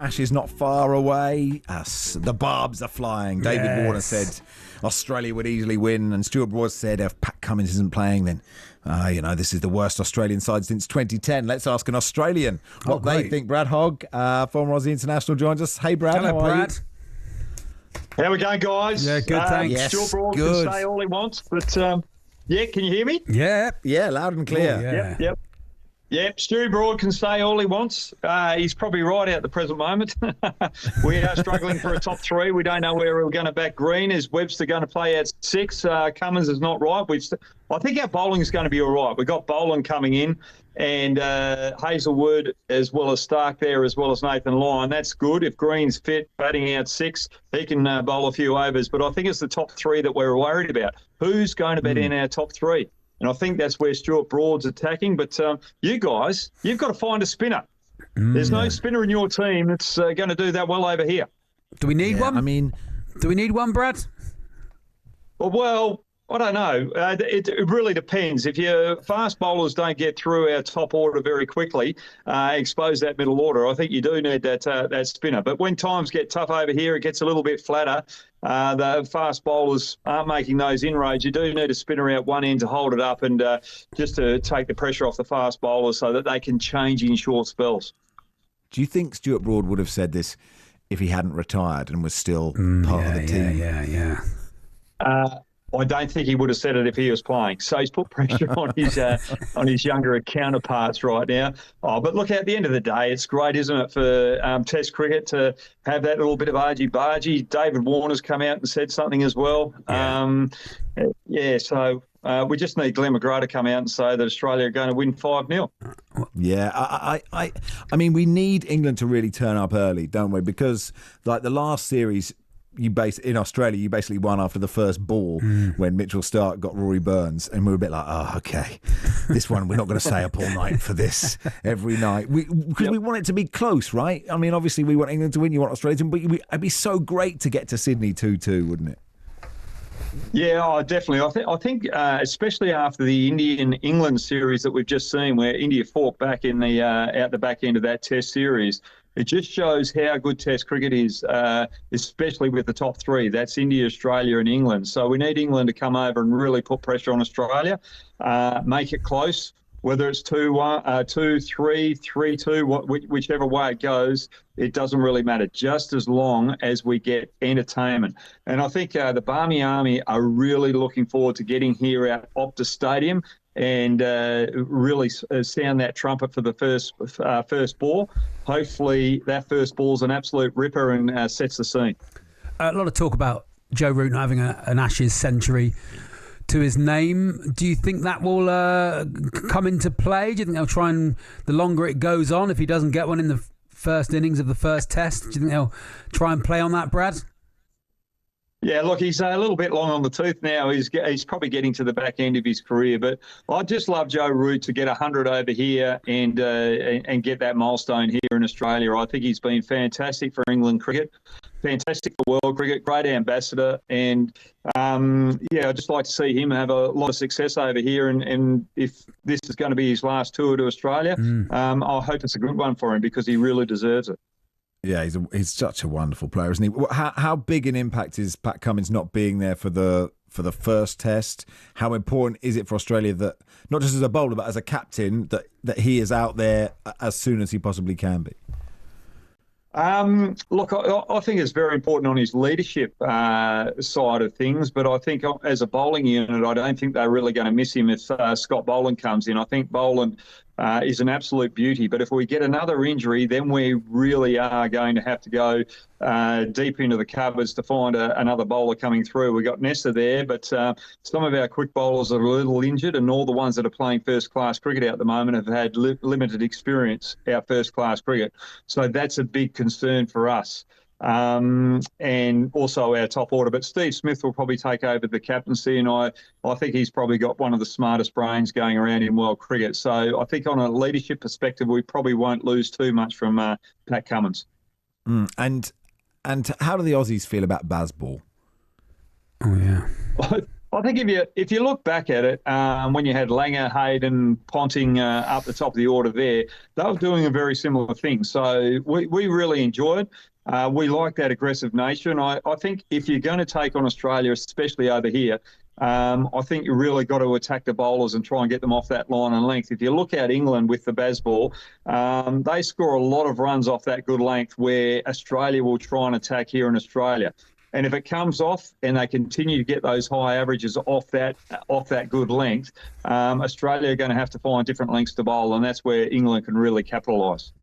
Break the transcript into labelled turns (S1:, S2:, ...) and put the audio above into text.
S1: Ash is not far away. The barbs are flying. David Warner said Australia would easily win, and Stuart Broad said if Pat Cummins isn't playing, then this is the worst Australian side since 2010. Let's ask an Australian what they think. Brad Hogg, former Aussie international, joins us. Hey, Brad.
S2: Hello,
S1: how are
S2: Brad.
S1: You?
S3: How we going, guys?
S2: Yeah, good, thanks.
S1: Yes,
S3: Stuart Broad
S1: good.
S3: can say all he wants, but can you hear me?
S1: Yeah, loud and clear.
S3: Yep, Stu Broad can say all he wants. He's probably right at the present moment. We are struggling for a top three. We don't know where we're going to back Green. Is Webster going to play at 6? Cummins is not right. I think our bowling is going to be all right. We've got Boland coming in and Hazelwood as well as Stark there as well as Nathan Lyon. That's good. If Green's fit, batting out 6, he can bowl a few overs. But I think it's the top 3 that we're worried about. Who's going to bat in our top 3? And I think that's where Stuart Broad's attacking. But you guys, you've got to find a spinner. There's no spinner in your team that's going to do that well over here.
S2: Do we need one? Do we need one, Brad?
S3: Well, I don't know. It really depends. If your fast bowlers don't get through our top order very quickly, expose that middle order, I think you do need that spinner. But when times get tough over here, it gets a little bit flatter. The fast bowlers aren't making those inroads. You do need a spinner out one end to hold it up and just to take the pressure off the fast bowlers so that they can change in short spells.
S1: Do you think Stuart Broad would have said this if he hadn't retired and was still part of the team?
S2: Yeah.
S3: I don't think he would have said it if he was playing. So he's put pressure on his younger counterparts right now. But look, at the end of the day, it's great, isn't it, for Test cricket to have that little bit of argy-bargy. David Warner's come out and said something as well. So we just need Glenn McGrath to come out and say that Australia are going to win 5-0.
S1: Yeah, I mean, we need England to really turn up early, don't we? Because like the last series, in Australia, you basically won after the first ball when Mitchell Starc got Rory Burns, and we were a bit like, okay, this one, we're not going to stay up all night for this every night. Because we want it to be close, right? I mean, obviously, we want England to win, you want Australia to win, but it'd be so great to get to Sydney 2-2, wouldn't it?
S3: Yeah, definitely. I think especially after the Indian-England series that we've just seen, where India fought back in the out the back end of that Test series, it just shows how good Test cricket is, especially with the top 3. That's India, Australia and England. So we need England to come over and really put pressure on Australia, make it close. Whether it's 2-1, 2-3, 3-2, whichever way it goes, it doesn't really matter, just as long as we get entertainment. And I think the Barmy Army are really looking forward to getting here at Optus Stadium and really sound that trumpet for the first ball. Hopefully that first ball's an absolute ripper and sets the scene.
S2: A lot of talk about Joe Root not having an Ashes century to his name. Do you think that will come into play? Do you think they'll try and, the longer it goes on, if he doesn't get one in the first innings of the first test, do you think they'll try and play on that, Brad?
S3: Yeah, look, he's a little bit long on the tooth now. He's probably getting to the back end of his career, but I'd just love Joe Root to get 100 over here and get that milestone here in Australia. I think he's been fantastic for England cricket, fantastic for world cricket, great ambassador, and I'd just like to see him have a lot of success over here. And if this is going to be his last tour to Australia, I hope it's a good one for him because he really deserves it.
S1: Yeah, he's such a wonderful player, isn't he? How big an impact is Pat Cummins not being there for the first test? How important is it for Australia that, not just as a bowler, but as a captain, that he is out there as soon as he possibly can be?
S3: Look, I think it's very important on his leadership side of things, but I think as a bowling unit, I don't think they're really going to miss him if Scott Boland comes in. I think Boland is an absolute beauty, but if we get another injury, then we really are going to have to go deep into the cupboards to find another bowler coming through. We've got Nesta there, but some of our quick bowlers are a little injured, and all the ones that are playing first-class cricket at the moment have had limited experience out first-class cricket. So that's a big concern for us. And also our top order. But Steve Smith will probably take over the captaincy, and I think he's probably got one of the smartest brains going around in world cricket. So I think on a leadership perspective, we probably won't lose too much from Pat Cummins. And
S1: how do the Aussies feel about Bazball?
S2: Oh, yeah.
S3: I I think if you look back at it, when you had Langer, Hayden, Ponting up the top of the order there, they were doing a very similar thing. So we really enjoyed. We like that aggressive nature, and I think if you're going to take on Australia, especially over here, I think you really got to attack the bowlers and try and get them off that line and length. If you look at England with the Bazball, they score a lot of runs off that good length where Australia will try and attack here in Australia. And if it comes off and they continue to get those high averages off that good length, Australia are going to have to find different lengths to bowl, and that's where England can really capitalise.